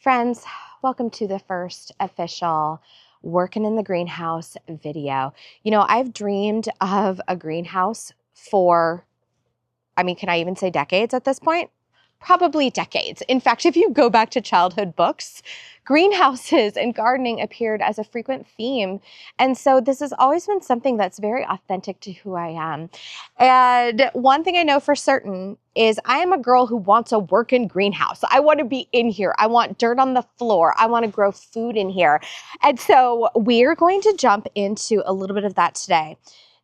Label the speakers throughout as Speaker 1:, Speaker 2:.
Speaker 1: Friends, welcome to the first official Working in the Greenhouse video. You know, I've dreamed of a greenhouse for, can I even say decades at this point? Probably decades. In fact, if you go back to childhood books, greenhouses and gardening appeared as a frequent theme. And so this has always been something that's very authentic to who I am. And one thing I know for certain is I am a girl who wants a working greenhouse. I want to be in here. I want dirt on the floor. I want to grow food in here. And so we're going to jump into a little bit of that today.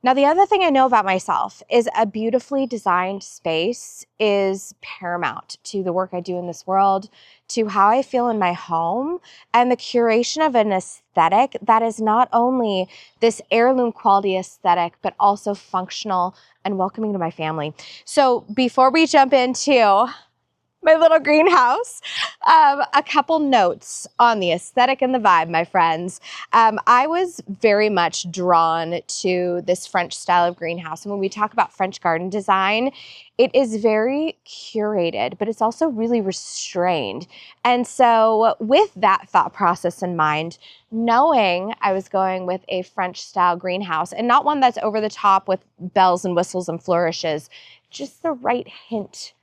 Speaker 1: Now, the other thing I know about myself is a beautifully designed space is paramount to the work I do in this world, to how I feel in my home, and the curation of an aesthetic that is not only this heirloom quality aesthetic, but also functional and welcoming to my family. So before we jump into my little greenhouse, a couple notes on the aesthetic and the vibe, my friends. I was very much drawn to this French style of greenhouse. And when we talk about French garden design, it is very curated, but it's also really restrained. And so with that thought process in mind, knowing I was going with a French style greenhouse and not one that's over the top with bells and whistles and flourishes, just the right hint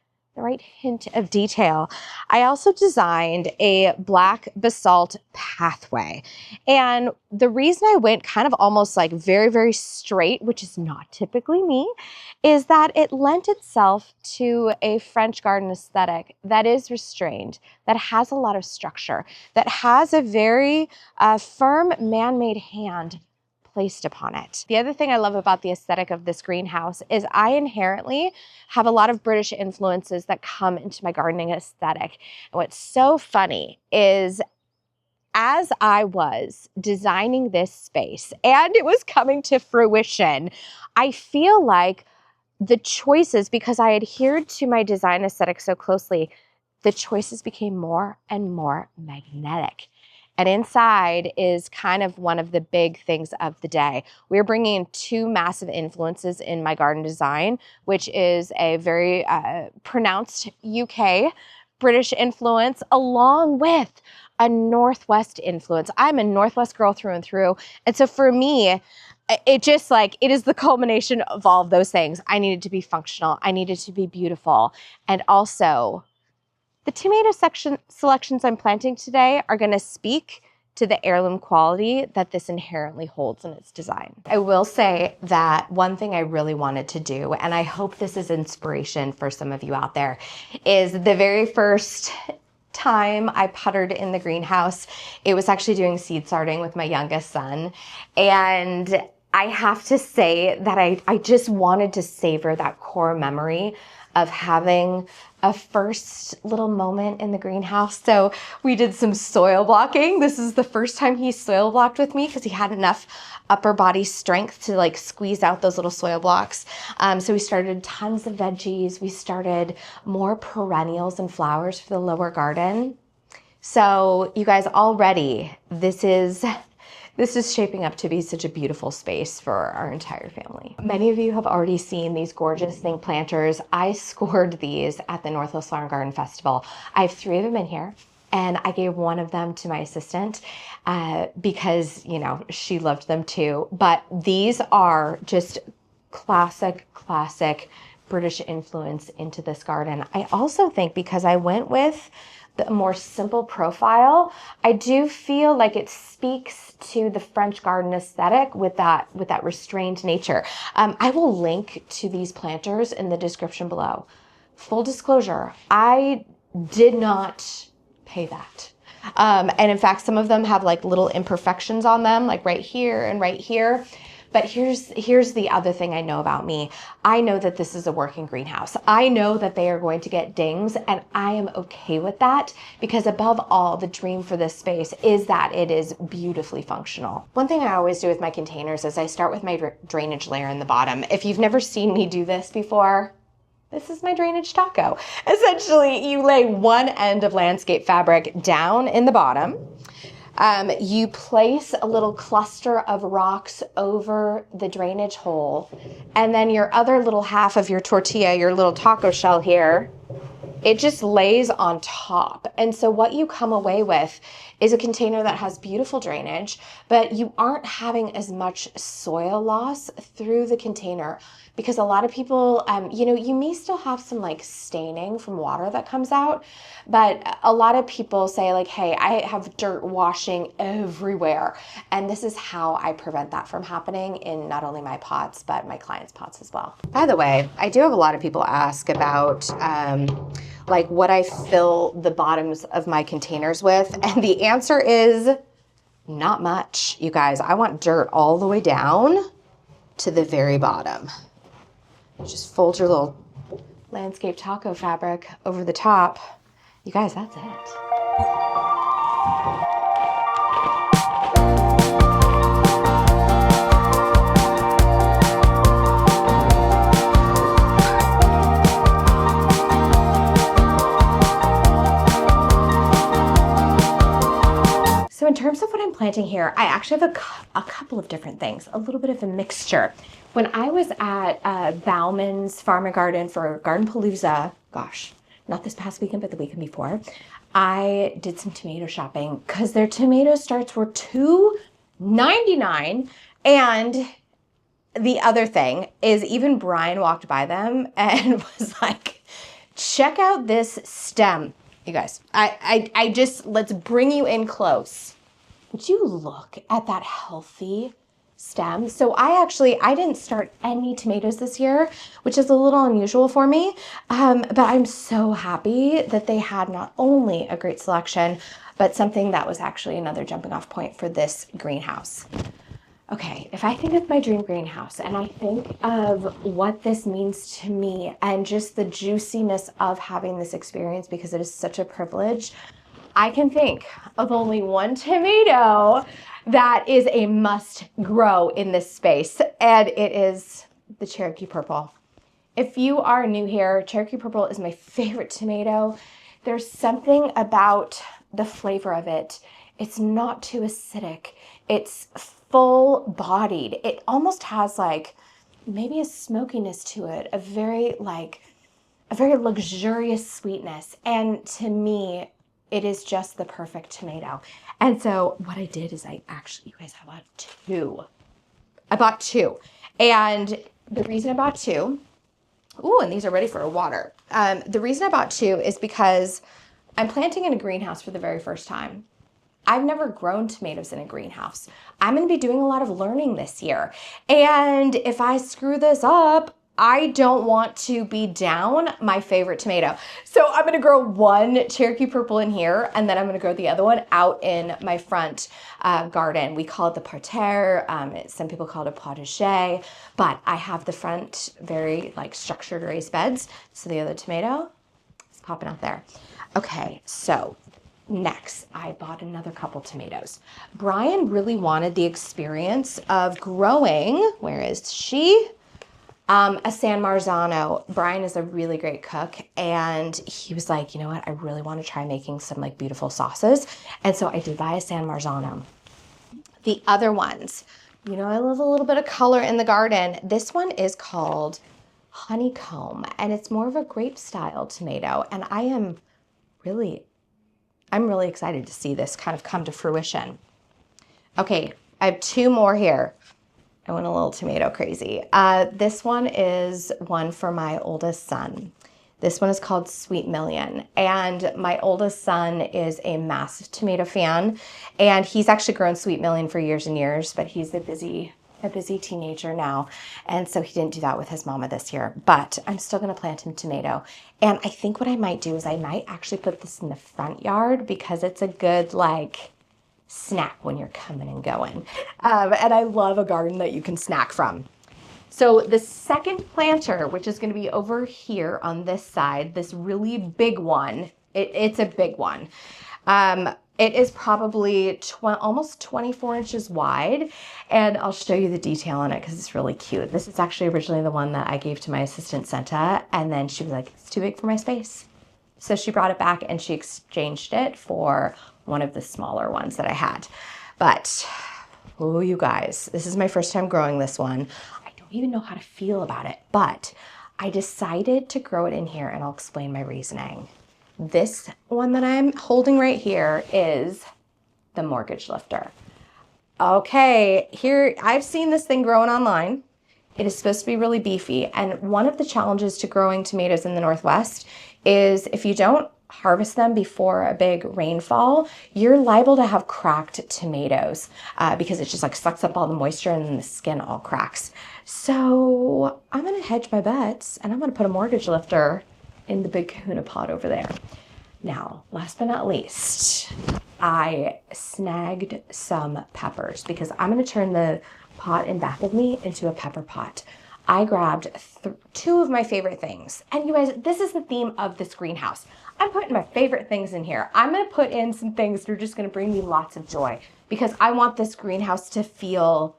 Speaker 1: of detail. I also designed a black basalt pathway. And the reason I went kind of almost like very, very straight, which is not typically me, is that it lent itself to a French garden aesthetic that is restrained, that has a lot of structure, that has a very firm man-made hand placed upon it. The other thing I love about the aesthetic of this greenhouse is I inherently have a lot of British influences that come into my gardening aesthetic. And what's so funny is as I was designing this space and it was coming to fruition, I feel like the choices, because I adhered to my design aesthetic so closely, the choices became more and more magnetic. And inside is kind of one of the big things of the day. We're bringing in two massive influences in my garden design, which is a very pronounced UK British influence, along with a Northwest influence. I'm a Northwest girl through and through. And so for me, it is the culmination of all of those things. I needed to be functional. I needed to be beautiful. And also, the tomato selections I'm planting today are going to speak to the heirloom quality that this inherently holds in its design. I will say that one thing I really wanted to do, and I hope this is inspiration for some of you out there, is the very first time I puttered in the greenhouse, it was actually doing seed starting with my youngest son. And I have to say that I just wanted to savor that core memory of having a first little moment in the greenhouse. So we did some soil blocking. This is the first time he soil blocked with me because he had enough upper body strength to like squeeze out those little soil blocks. So we started tons of veggies. We started more perennials and flowers for the lower garden. So you guys already, this is shaping up to be such a beautiful space for our entire family. Many of you have already seen these gorgeous Zinc planters. I scored these at the Northwest Flower and Garden Festival. I have 3 of them in here, and I gave one of them to my assistant because, you know, she loved them too. But these are just classic British influence into this garden. I also think because I went with the more simple profile, I do feel like it speaks to the French garden aesthetic with that restrained nature. I will link to these planters in the description below. Full disclosure, I did not pay that. And in fact, some of them have like little imperfections on them, like right here and right here. But here's the other thing I know about me. I know that this is a working greenhouse. I know that they are going to get dings, and I am okay with that because above all, the dream for this space is that it is beautifully functional. One thing I always do with my containers is I start with my drainage layer in the bottom. If you've never seen me do this before, this is my drainage taco. Essentially, you lay one end of landscape fabric down in the bottom. You place a little cluster of rocks over the drainage hole, and then your other little half of your tortilla, your little taco shell here, it just lays on top. And so what you come away with is a container that has beautiful drainage, but you aren't having as much soil loss through the container, because a lot of people, you know, you may still have some like staining from water that comes out, but a lot of people say like, hey, I have dirt washing everywhere. And this is how I prevent that from happening in not only my pots, but my clients' pots as well. By the way, I do have a lot of people ask about like what I fill the bottoms of my containers with. And the answer is not much, you guys. I want dirt all the way down to the very bottom. Just fold your little landscape taco fabric over the top. You guys, that's it. So in terms of what I'm planting here, I actually have a couple of different things, a little bit of a mixture. When I was at Bauman's Farm and Garden for Garden Palooza, gosh, not this past weekend, but the weekend before, I did some tomato shopping because their tomato starts were $2.99. And the other thing is even Brian walked by them and was like, check out this stem. You guys, I just, let's bring you in close. Would you look at that healthy stem? So I didn't start any tomatoes this year, which is a little unusual for me. But I'm so happy that they had not only a great selection, but something that was actually another jumping off point for this greenhouse. Okay, if I think of my dream greenhouse and I think of what this means to me and just the juiciness of having this experience, because it is such a privilege, I can think of only one tomato that is a must grow in this space, and it is the Cherokee Purple. If you are new here, Cherokee Purple is my favorite tomato. There's something about the flavor of it. It's not too acidic. It's full bodied. It almost has like maybe a smokiness to it, a very luxurious sweetness. And to me, it is just the perfect tomato. And so what I did is I bought two. And the reason I bought two, ooh, and these are ready for a water. The reason I bought two is because I'm planting in a greenhouse for the very first time. I've never grown tomatoes in a greenhouse. I'm going to be doing a lot of learning this year. And if I screw this up, I don't want to be down my favorite tomato. So I'm going to grow one Cherokee Purple in here, and then I'm going to grow the other one out in my front garden. We call it the parterre. Some people call it a potager, but I have the front very like structured raised beds. So the other tomato is popping out there. Okay, so next, I bought another couple tomatoes. Brian really wanted the experience of growing, where is she? A San Marzano. Brian is a really great cook, and he was like, you know what? I really want to try making some like beautiful sauces. And so I did buy a San Marzano. The other ones, you know, I love a little bit of color in the garden. This one is called Honeycomb, and it's more of a grape style tomato. And I'm really excited to see this kind of come to fruition. Okay, I have two more here. I went a little tomato crazy. This one is one for my oldest son. This one is called Sweet Million. And my oldest son is a massive tomato fan. And he's actually grown Sweet Million for years and years, but he's a busy teenager now. And so he didn't do that with his mama this year. But I'm still going to plant him tomato. And I think what I might do is I might actually put this in the front yard, because it's a good like snack when you're coming and going. And I love a garden that you can snack from. So the second planter, which is going to be over here on this side, this really big one, it's a big one. It is probably almost 24 inches wide, and I'll show you the detail on it because it's really cute. This is actually originally the one that I gave to my assistant, Senta, and then she was like, it's too big for my space. So she brought it back and she exchanged it for one of the smaller ones that I had. But, oh, you guys, this is my first time growing this one. I don't even know how to feel about it, but I decided to grow it in here, and I'll explain my reasoning. This one that I'm holding right here is the mortgage lifter. Okay, here, I've seen this thing growing online. It is supposed to be really beefy. And one of the challenges to growing tomatoes in the Northwest is if you don't harvest them before a big rainfall, you're liable to have cracked tomatoes because it just like sucks up all the moisture and then the skin all cracks. So I'm gonna hedge my bets and I'm gonna put a mortgage lifter in the big kahuna pot over there. Now, last but not least, I snagged some peppers because I'm gonna turn the pot in back of me into a pepper pot. I grabbed two of my favorite things. And you guys, this is the theme of this greenhouse. I'm putting my favorite things in here. I'm gonna put in some things that are just gonna bring me lots of joy because I want this greenhouse to feel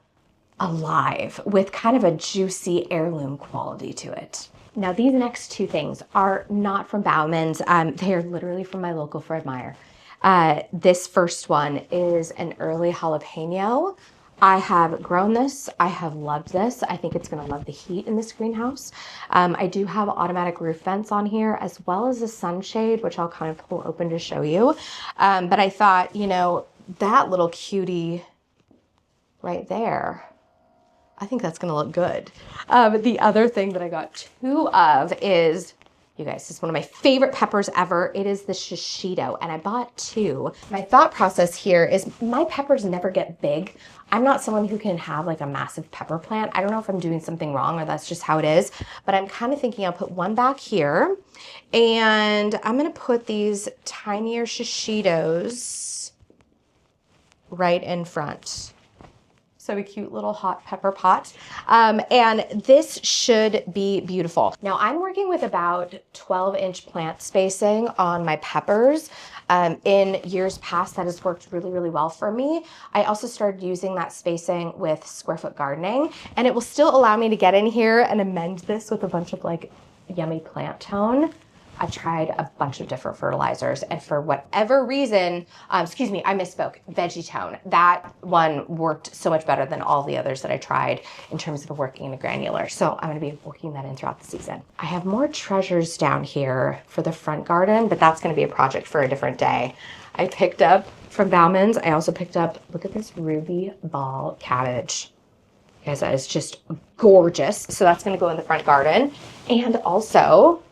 Speaker 1: alive with kind of a juicy heirloom quality to it. Now these next two things are not from Bauman's. They are literally from my local Fred Meyer. This first one is an early jalapeno. I have grown this. I have loved this. I think it's going to love the heat in this greenhouse. I do have automatic roof vents on here as well as a sunshade, which I'll kind of pull open to show you. But I thought, you know, that little cutie right there, I think that's going to look good. The other thing that I got two of is, you guys, this is one of my favorite peppers ever. It is the shishito, and I bought two. My thought process here is my peppers never get big. I'm not someone who can have like a massive pepper plant. I don't know if I'm doing something wrong or that's just how it is, but I'm kind of thinking I'll put one back here, and I'm gonna put these tinier shishitos right in front. So a cute little hot pepper pot. And this should be beautiful. Now I'm working with about 12-inch plant spacing on my peppers. In years past, that has worked really, really well for me. I also started using that spacing with square foot gardening, and it will still allow me to get in here and amend this with a bunch of like yummy plant tone. I tried a bunch of different fertilizers, and for whatever reason, excuse me, I misspoke, veggie tone. That one worked so much better than all the others that I tried in terms of working in the granular. So I'm gonna be working that in throughout the season. I have more treasures down here for the front garden, but that's gonna be a project for a different day. I picked up from Bauman's, I also picked up, look at this ruby ball cabbage. Guys, that is just gorgeous. So that's gonna go in the front garden. And also,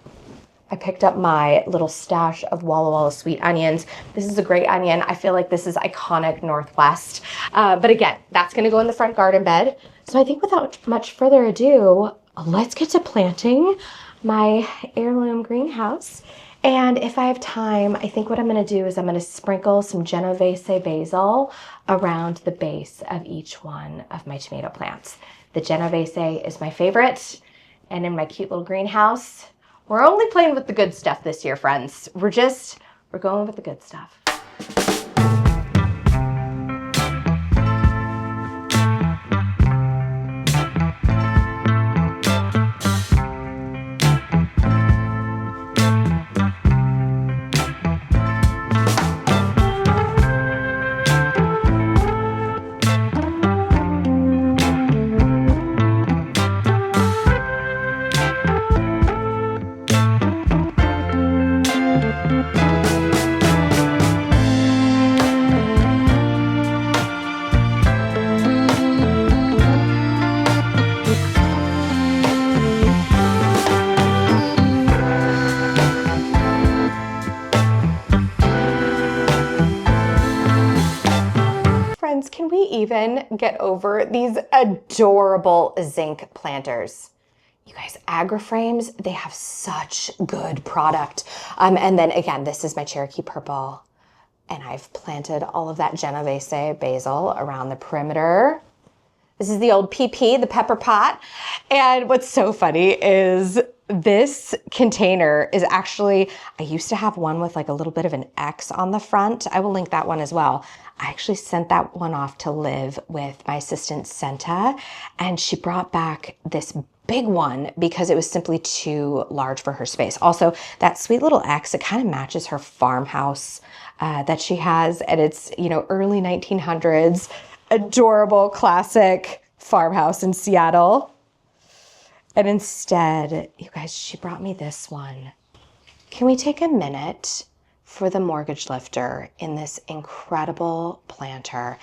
Speaker 1: I picked up my little stash of Walla Walla sweet onions. This is a great onion. I feel like this is iconic Northwest. But again, that's gonna go in the front garden bed. So I think without much further ado, let's get to planting my heirloom greenhouse. And if I have time, I think what I'm gonna do is I'm gonna sprinkle some Genovese basil around the base of each one of my tomato plants. The Genovese is my favorite. And in my cute little greenhouse, we're only playing with the good stuff this year, friends. We're going with the good stuff. Can we even get over these adorable zinc planters? You guys, AgriFrames, they have such good product. And then again, this is my Cherokee Purple, and I've planted all of that Genovese basil around the perimeter. This is the old PP, the pepper pot. And what's so funny is this container is actually, I used to have one with like a little bit of an X on the front. I will link that one as well. I actually sent that one off to live with my assistant, Senta, and she brought back this big one because it was simply too large for her space. Also, that sweet little X, it kind of matches her farmhouse that she has, and it's, you know, early 1900s, adorable classic farmhouse in Seattle. And instead, you guys, she brought me this one. Can we take a minute for the mortgage lifter in this incredible planter?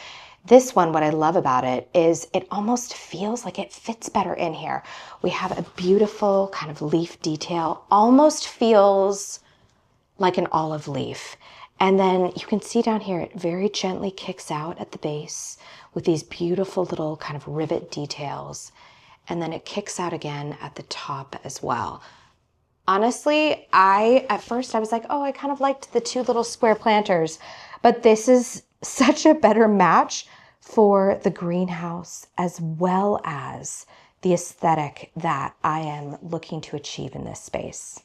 Speaker 1: This one, what I love about it is it almost feels like it fits better in here. We have a beautiful kind of leaf detail, almost feels like an olive leaf. And then you can see down here, it very gently kicks out at the base with these beautiful little kind of rivet details. And then it kicks out again at the top as well. Honestly, at first I was like, oh, I kind of liked the two little square planters, but this is such a better match for the greenhouse as well as the aesthetic that I am looking to achieve in this space.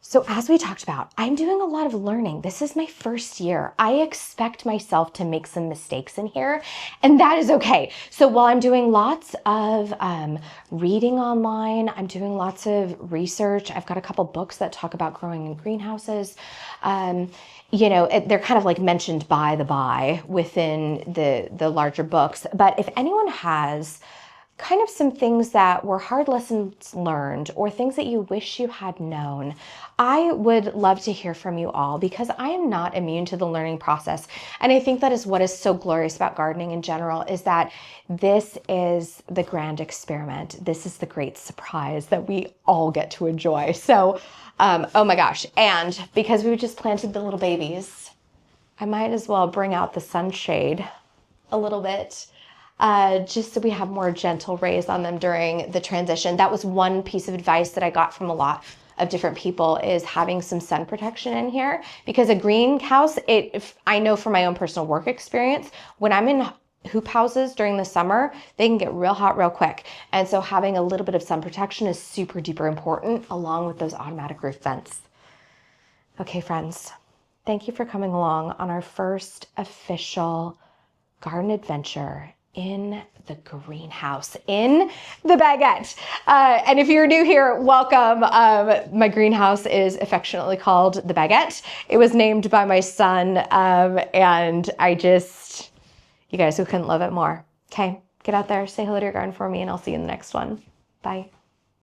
Speaker 1: So as we talked about, I'm doing a lot of learning. This is my first year. I expect myself to make some mistakes in here, and that is okay. So while I'm doing lots of reading online, I'm doing lots of research. I've got a couple books that talk about growing in greenhouses. You know, they're kind of like mentioned by the by within the larger books. But if anyone has kind of some things that were hard lessons learned or things that you wish you had known, I would love to hear from you all, because I am not immune to the learning process. And I think that is what is so glorious about gardening in general, is that this is the grand experiment. This is the great surprise that we all get to enjoy. So, oh my gosh. And because we just planted the little babies, I might as well bring out the sunshade a little bit. Just so we have more gentle rays on them during the transition. That was one piece of advice that I got from a lot of different people, is having some sun protection in here, because a greenhouse, I know from my own personal work experience, when I'm in hoop houses during the summer, they can get real hot real quick. And so having a little bit of sun protection is super duper important, along with those automatic roof vents. Okay, friends, thank you for coming along on our first official garden adventure in the greenhouse, in the Baguette. And if you're new here, welcome. My greenhouse is affectionately called the Baguette. It was named by my son, and you guys, who couldn't love it more. Okay, get out there, say hello to your garden for me, and I'll see you in the next one. Bye.